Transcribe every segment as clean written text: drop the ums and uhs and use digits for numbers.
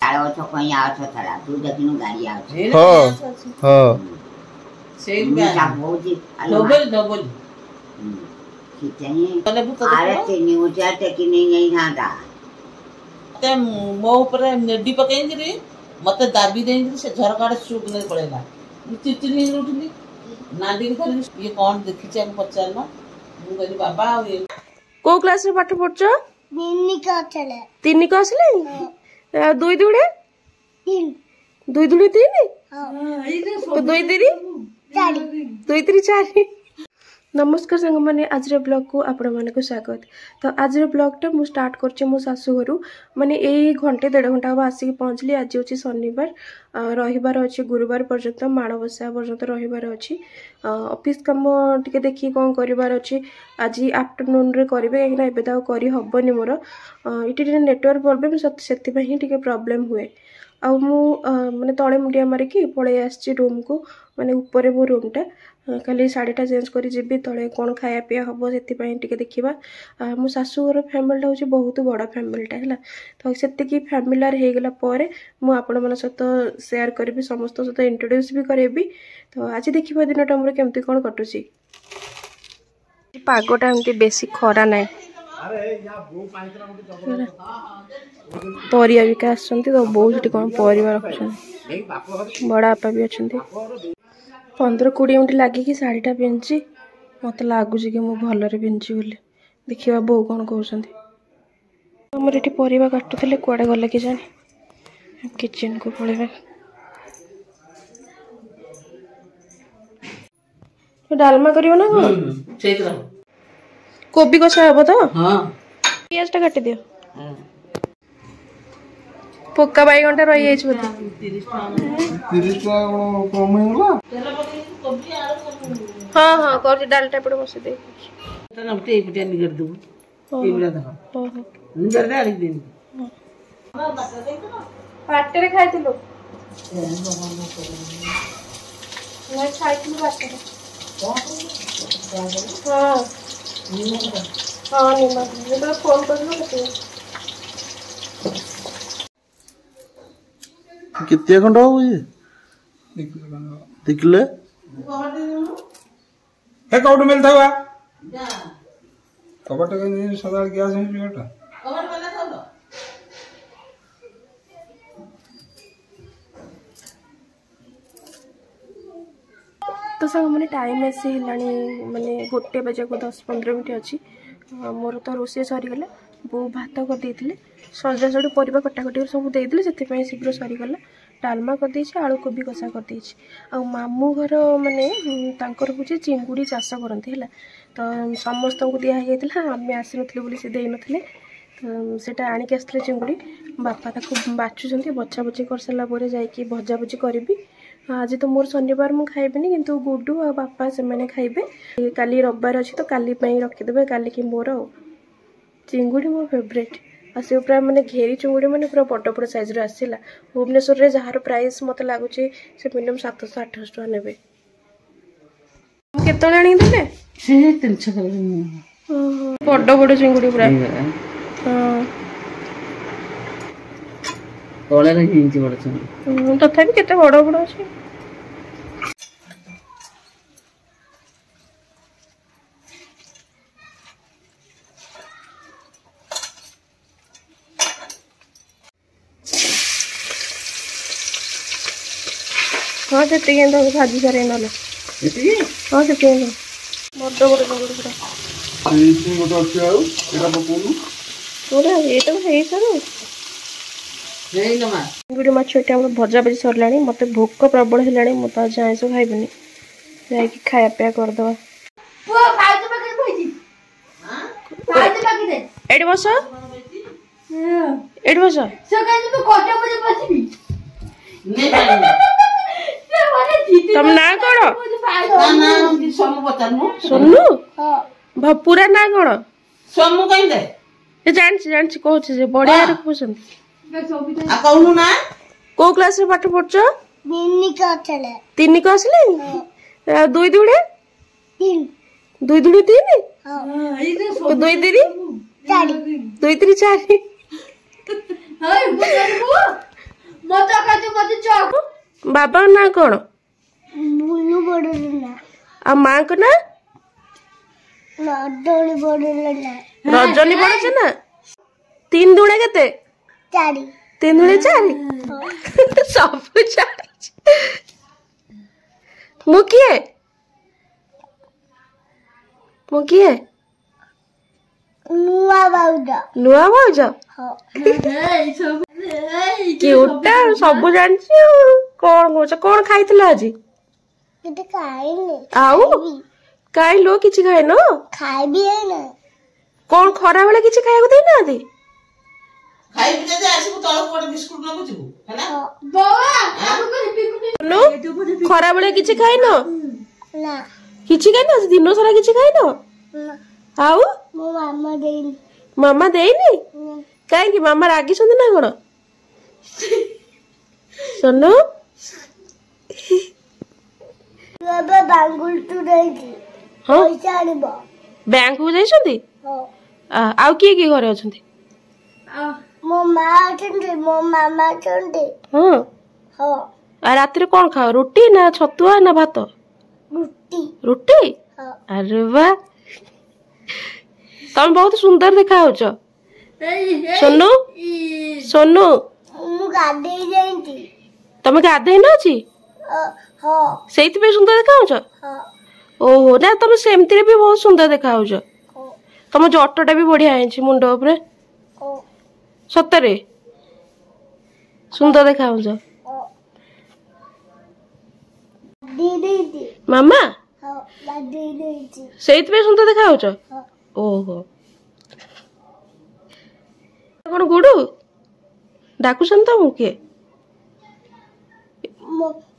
ताल गछ कहीं आछ छड़ा तू देखिनु गाड़ी आछ हां हां सेम का बहुत डबल डबल ठीक चाहिए अरे तेनी उठा ते कि नहीं थांता ते मो ऊपर नेडी पकेंगे रे मते दाबी देंगे से झरकाड़ सुक नहीं पड़ेगा चिचिन नहीं उठनी नाडी खाली ये कौन देखि छै हम पचारना मु कहली बाबा ये को क्लास रे पाठ पढ़छो तीन का असले दुई दुड़े तीन दुई दुड़े तीन तो दुई तीन दुई तीन चार नमस्कार सांग मैंने आज ब्लॉग को आपण माने को स्वागत। तो आज ब्लॉगटा मु स्टार्ट करछे मो सासु घरु माने ए घंटे 1.5 घंटा अब आसिक पहुँचली। आज होची शनिवार रविवार अच्छे गुरुवार पर्यंत माणबसा पर्यंत रविवार अच्छी ऑफिस काम टिके देखी कौन करिवार अच्छे आज आफ्टरनून रे करिवे कहीं एबे तो करि हबनी मोर इटी नेटवर्क प्रॉब्लम सेति पई टिके प्रॉब्लम हुए आ मु माने तळे मुंडिया मारे की पळे आछि रूम को माने ऊपर मो रूमटा खाली शाढ़ीटा चेंज कर जी तले कौन खाया पीया हम से देखा मो शाशुघर फैमिलीटा हूँ बहुत बड़ फैमिलीटा है तो से फैमिलार होगला मुझे सहित सेयार करी समस्त सहित इंट्रोड्यूस भी करेबी। तो आज देखा दिनटा मोर केमती कौन कटुची पागटा एमती बेसी खरा ना परिया बिका तो बहुत कौन परिवा रखुं बड़ा बापा भी अच्छा 15-20 मिनट लगिकी शाढ़ीटा पिंधि मत लगुच कि मुझे भलरे पिंधि बोली देखा बो कौन कहते आमर ये परिवा काटुले कुआड़े गले कि जाने किचन को पड़े डालमा करियो ना कौन कोबी कषा हे तो पियाज टा काटी दियो पोका बैगनटा रही जाइछ बोते 30 टका कम होला हां हां कर डालटा पड़े बस दे तना उठे पिटिया निगर दू टीबड़ा देखो ओहो निगर दे आली दिन बाटे रे खाइतिलो मैं खाइतिलो बाटे रे हां हां निमा तो फोन कर लो कितने घंटा हो ये दिखले है कौट मिलता हुआ कबट का नहीं सदा गैस है बेटा कवर वाला खोलो तो संग मैंने टाइम ऐसे हिलानी माने 1 बजे को 10-15 मिनट अच्छी मोर तो रोषे सरीगला बो भात कर देथिले सजा सड़ी परिबा कटाकटी सब देथिले सेति पई शीघ्र सरीगला डालमा कर देछि आलू कोबी कषा कर देछि आ मामू घर माने तांकर बुझे चिंगुड़ी चाष करते है तो समस्त को दिया जाइए आम आसी नथिले बोली से देई नथिले तो सेटा आनिक आसले चिंगुड़ी बापा ताको बाछुचंती बछा बछी कर सारा पर जाइए भजा भुजी करी आज तो मोर शनिवार मु खाइबेनी किंतु गुड्डू आ बापा से मैंने खाइबे काली रविवार अच्छी तो काली रखिदेवे काली की मोर चिंगुड़ी मो फेवरेट आ से पूरा माने घेरी चिंगुड़ी माने पूरा बड़ बड़ साइज रो आसीला भुवनेश्वर रे जहार प्राइस मते लागुची से मिनिमम 700-800 टका नेबे केतले आनी देले से 300 कर बड़ बड़ चिंगुड़ी पूरा हां तोले रे हिंची बड़ चिंगुड़ी तथापि केते बड़ बड़ अछि हाँ से भाजी सारे ना हाँ से बड़ बड़ चिंगुड़ी पूरा पूरा ये तो है सारू चिंगुड़ी माछ ये भजा भजी सरला मत भोक प्रबल है मत आज आईस खाइबनी जाकि खाया पिया करदे एड बस एड बस तुम ना कौन सोनू पूरा ना कौन सोमू कहीं दे जान कहूँ बढ़िया कहूँ ना को क्लास रे पाठ पढ़छ 3 का असले दुई दुड़े तीन दुई दुड़े तीन तो दुई तीन चार बाबा ना कौन बुलू बड़ना आ माँ को ना रजनी बड़ना रजनी पड़े ना 3 दुणे केते 4 3 दुणे 4 सब 4 मु किए नुआ भाउज क्यूटा सब जानछि कौन होछ कौन खाइथिला आज केते खाइनी आउ काई लो किछि खाइ न खाइबी ना कौन खरा बेले किछि खाइको देना दे खाइ बिते जे आसीबु तळ कोड बिस्कुट न बुझिबु हैना नो खरा बेले किछि खाइ न ना किछि खाइ न दिन सारा किछि खाइ न आउ मो मामा देनी काई कि मामा रागी सुन ना कोन सुनो बाबा बांगुल टू रही हां पैसा आनिबो बैंक को जाइछंती हां आउ की घरे अछंती मो मां अछंती मो मामा अछंती हां हां आ रात रे कोन खाओ रोटी ना छतुआ ना भात रोटी हां अरे वाह तुम बहुत सुंदर देखा हो सोनू सोनू मु गाधे जाईती तुम गाधे न अछि हां सेति पे सुंदर देखा हो हां ओहो ना तुम सेमति रे भी बहुत सुंदर देखा हो तुम जटटा भी बढ़िया है मुंड ऊपर सतरे सुंदर देखा हो मामा सेति पे सुंदर देखा हो ओहो कौन गुडू डाकुसन तुम किए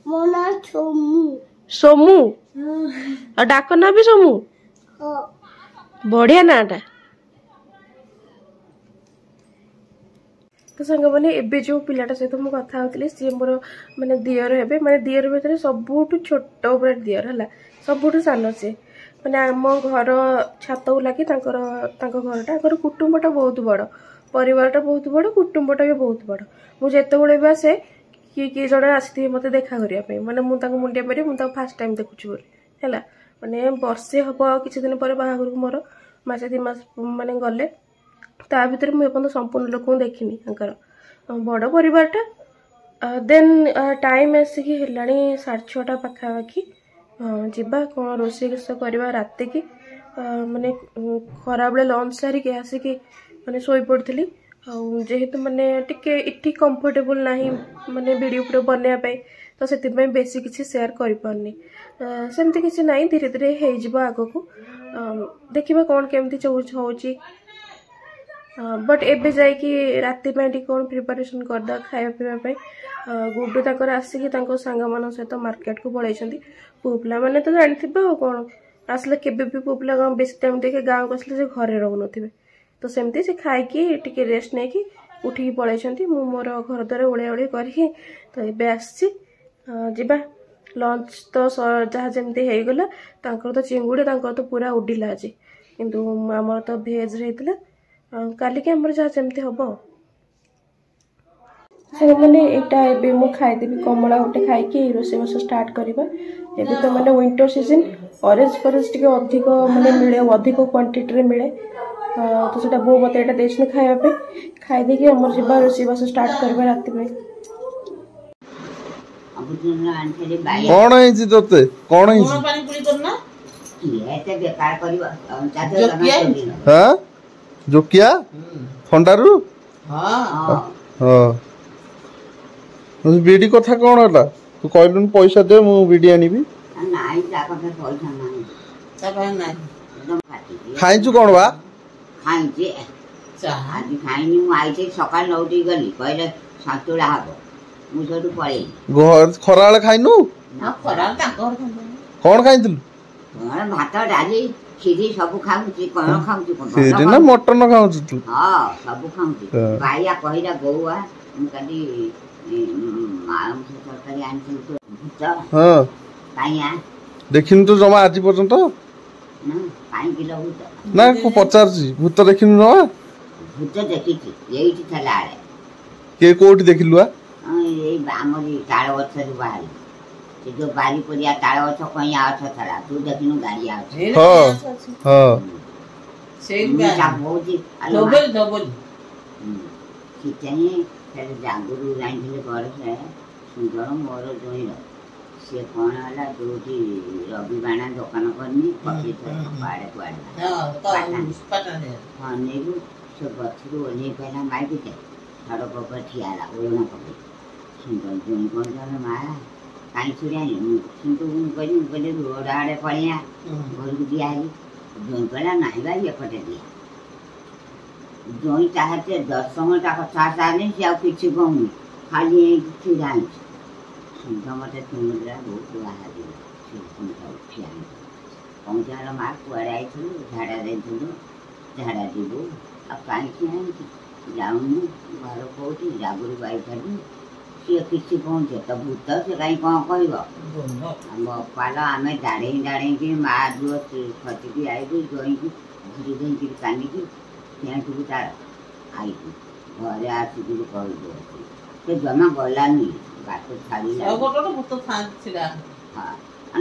मो ना सोमू सोमू और डाक ना भी सोमू बढ़िया नाटा तो सांग मैंने एबे जो पिलाटा सहित मुझे कथा होती सी मोर माने दियर हे माने दियर भीतर सबुठ छोट पूरा दियर है सबुठ सान सी माने आम घर छात लगी घर कुटुंबटा बहुत बड़ परिवारटा बहुत बड़ कुटुंबटा भी बहुत बड़ मुझे भी आसे किए जड़े आसी मत देखा करने माने मुझे मुंडिया मारी मुझे फास्ट टाइम देखुची है माने वर्षे हम किसी दिन पर बाहाघर को मोर मसे 2 मास माने गले ता भीतर मुझे संपूर्ण लोक देखनी बड़ परिवारटा देन टाइम आसिक है 6:30 पाखापाखि जीवा कौन रोषे करवा रात की माने खरा बेले लंच सारिक आसिक माने शोई पड़ी जेहेतु माने टिके इठी कंफर्टेबल नहीं माने वीडियो पूरा बनवाई तो से बेसी किसी शेयर कर पारनी सेमती किसी ना धीरे धीरे हो आग को देखा कौन केमती होची बट एबे जाइकी राति कौन प्रिपरेशन करदा खाया पीवा गुड्डू तक आसिक सांग मान सहित मार्केट को पलि पु पिला मैंने तो जानते कौन आसले केबे भी पु पिला बेसी टाइम देखे गाँव को आसले से घरे रोन थे तो सेमती से खाई टिके रेस्ट नहीं कि उठिकी पलि मोर घर द्वार ओलिया ओली करके तो ये आसवा लंच तो जहाँ जमी होगला तो चिंगुड़ी तो पूरा उडिला आज किंतु आमर तो भेज रही काली के आमर जहाँ जमी हम मैंने यहाँ मु खाईदेवी कमला गोटे खाई रोषेबास स्टार्ट करवा ये तो मैंने विंटर सीजन ऑरेंज फरेज टे अधिक मैंने मिले अधिक क्वांटिटी मिले तो सेटा बो मत यहाँ देश खायापे खाईदे आमर जा रोषेबास स्टार्ट करवा राति में कौन है तोते कौन है पानी पूरी करना एते बेकार करबो हां जोकिया ठंडारू हां हां बीडी कथा कौन होला तू कहलुन पैसा दे मु बीडी आनिबी नाई ता कथा पैसा नाही ता कह नाही एकदम फाटी खाइछु कोन बा खाइजे चाह आज खाइनी मु आइते सकाळ नौटी गली कहले सातुळा हबो मु सटु पळे घर खराळे खाइनु ना खरा ता घर कोन खाइथिलु घर भात डाली खिरी सब खाउची कोन खाउची कोन खिरी ना मटन खाउछु तू हां सब खाउची भाईया कहिला गौआ मु कदी मांस तरकारी आनछि तो हां काइया देखिन तो जमा आज पर्यंत ना काई किलो भूत ना को पचारछि भूत देखिन जमा भूत देखिछि एइठी थला आले के कोठी देखिलुआ ଏଇ ଆମରି ତାଳ ଗଛରୁ ବାହାରି ସେ ଯୋଉ ବାରି ପରିଆ ତାଳ ଗଛ କଇଁଆ ଗଛ ଥିଲା ତୁ ଦେଖିନୁ ଗାଡ଼ିଆ ଅଛି ହଁ ହଁ ହଉଛି ସେଥିପାଇଁ ସେଠି ଜାଗୁରୁ ଜାଣିଥିଲେ ଘର ସେ ସୁନ୍ଦର ମୋର ଜଇଁର ସିଏ କ'ଣ ହେଲା ଯୋଉଠି ରବି ବାଣା ଦୋକାନ କରିନି କୁଆଡ଼େ କୁଆଡ଼େ ହଁ ନେଇକୁ ସେ ଗଛରୁ ଓହ୍ଲେଇ ପାଇଲା ମାଇକିଟେ ସଡ଼କ ଉପରେ ଠିଆ ହେଲା ଓଳଣା ପକେଇ ସୁନ୍ଦର ଜଇଁ କ'ଣ ମା କାହିଁ ଛିଡ଼ିଆନି କିନ୍ତୁ ମୁଁ କହିଲି ରୋଡ଼ ଆଡ଼େ ପଳେଇଆ ଘରକୁ ଦିଆହେଲି ଜଇଁ କହିଲା ନାହିଁ ବା ଏପଟେ ଦିଆ ଜଇଁ ତାହାତେ 10 ଘଣ୍ଟା କଥା ସାରିନି ସେ ଆଉ କିଛି କହୁନି ଖାଲି ହେଇକି ଛିଡ଼ା ହେଇଛି ସୁନ୍ଦର ମତେ ଚୁମୁଡ଼ିଲା ବହୁତ ବାହାରିଲା ସେ ସୁନ୍ଦର ଉଠି ଆଣି ପହଞ୍ଚାର ମା କୁଆଡ଼େ ଆଇଥିଲୁ ଝାଡ଼ା ଦେଇଥିଲୁ ଝାଡ଼ା ଯିବୁ ଆଉ କାହିଁକି ଆଣିଛୁ ଯାଉନୁ ଘର କୋଉଠି ଜାଗୁରୁ ବାଇଥାଲୁ ସିଏ କିଛି ପହଞ୍ଚେ ତ ଭୂତ ସେ କାହିଁ କ'ଣ କହିବ ଆମ ପାଲ ଆମେ ଦାଢ଼େଇକି ମା ଝୁଅ ଖସିକି ଆଇଲୁ ଜଇଁକି ଘୁରି ଦେଇକିରି କାନିକି ଫେଣ୍ଟିକି ତାର ଆଇଲୁ ଘରେ ଆସିକିରି କହିଲୁ ସେ ଜମା ଗଲାନି ବାଟ ଛାଡ଼ିଲା ହଁ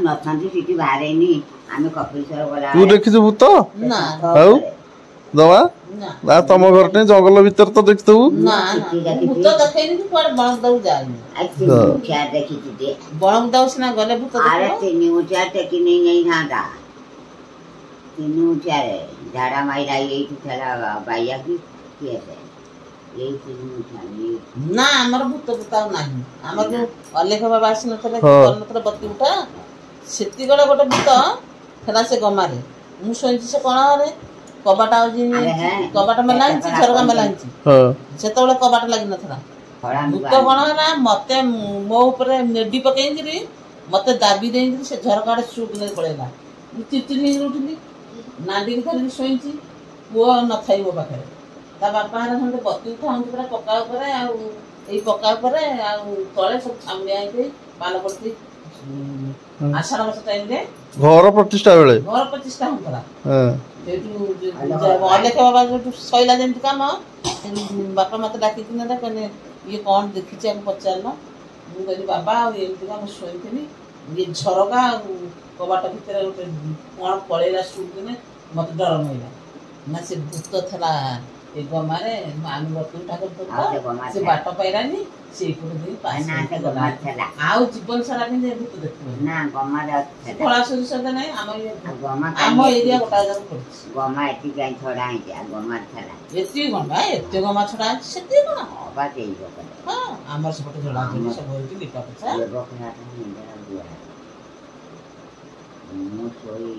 ନଥାନ୍ତି ସେଠି ବାହାରେନି ଆମେ କପିଳେଶ୍ୱର ଗଲା ତୁ ଦେଖିଛୁ ଭୂତ ଆଉ ଦବା ନା ତମ ଘରଟେ ଜଙ୍ଗଲ ଭିତରେ ତ ଦେଖିଥିବୁ ଦେଖିଛି ଆରେ 3 ଉଞ୍ଚିଆ ଟେକି ନେଇ ଯାଇଥାନ୍ତା 3 ଉଞ୍ଚିଆରେ ଝାଡ଼ା ମାଇଲା ଏଇଠି ଥିଲା ବାଇଆ କି କିଏ ଏଇ 3 ଉଞ୍ଚିଆ ନା ଆମର ଭୂତ ଭୂତ ଆଉ ନାହିଁ ଆମର ଯୋଉ ଅଲେଖ ବାବା ଆସିନଥିଲେ କରିନଥିଲେ ବତି ଉଠା ସେତିବେଳେ ଗୋଟେ ଭୂତ ଥିଲା ସେ ଗମାରେ ମୁଁ ଶୁଣିଛି ସେ କଣରେ କବାଟ କବାଟ ମେଲା ହେଇଛି ଝରକା ମେଲା ହେଇଛି ସେତେବେଳେ କବାଟ ଲାଗିନଥିଲା ଭୂତ କଣ ହେଲା ମତେ ମୋ ଉପରେ ନେଡି ପକେଇକିରି ମତେ ଦାବି ଦେଇକିରି ସେ ଝରକା ଆଡେ ସୁକ୍ ନେଇ ପଳେଇଲା ମୁଁ ଚିଚିରି ହେଇକି ଉଠିଲି ନାଣ୍ଡିକି ଧରିକି ଶୋଇଛି ପୁଅ ନଥାଇ ମୋ ପାଖରେ ତା ବାପା ହେରା ଖଣ୍ଡେ ବତି ଉଠା ହଉଛି ପୁରା ପକ୍କା ଉପରେ ଆଉ ଏଇ ପକ୍କା ଉପରେ ଆଉ ତଳେ ସବୁ ଛାମୁଡିଆ ହେଇକି ପାଲ ପଡିଛି ଆଷାଢ଼ ମାସ ଟାଇମରେ ଘର ପ୍ରତିଷ୍ଠା ବେଳେ ହଉଥିଲା ସେଇଠୁ ଅଲେଖ ବାବା ଯୋଉଠୁ ସଇଲା ଯେମିତି କାମ ବାପା ମତେ ଡାକିକି ନେଲେ କହିଲେ ଇଏ କ'ଣ ଦେଖିଛି ଆମେ ପଚାରିଲ ମୁଁ କହିଲି ବାବା ଆଉ ଏମିତିକା ମୁଁ ଶୋଇଥିଲି ଇଏ ଝରକା ଆଉ କବାଟ ଭିତରେ ଗୋଟେ କ'ଣ ପଳେଇଲା ଶୁଣିକିନେ ମତେ ଡର ମାଇଲା ନା ସେ ଭୂତ ଥିଲା ଏ ଗମାରେ ଆମେ ବର୍ତ୍ତମାନ ଠାକୁର ସେ ବାଟ ପାଇଲାନି ସେଇପଟେ ଦେଇ ଆଉ ଜୀବନ ସାରା କିନ୍ତୁ ଭୂତ ଦେଖିବନି ଫଳା ସୋରିଷ ନାହିଁ ଆମ ଏରିଆ ଗୋଟା ଜାଗାରେ ପଡିଛି ଗମା ଏଠି କାହିଁ ଛଡ଼ା ହେଇଛି ଗମା ଥିଲା ଏତିକି କ'ଣ ଏତେ ଗମା ଛଡ଼ା ଅଛି ସେତିକି କ'ଣ ହଁ ଆମର ସେପଟେ ଛଡ଼ା ଅଛି ସବୁ ହେଇଛି ଲିପା ପୋଛା ମୁଁ ଶୋଇ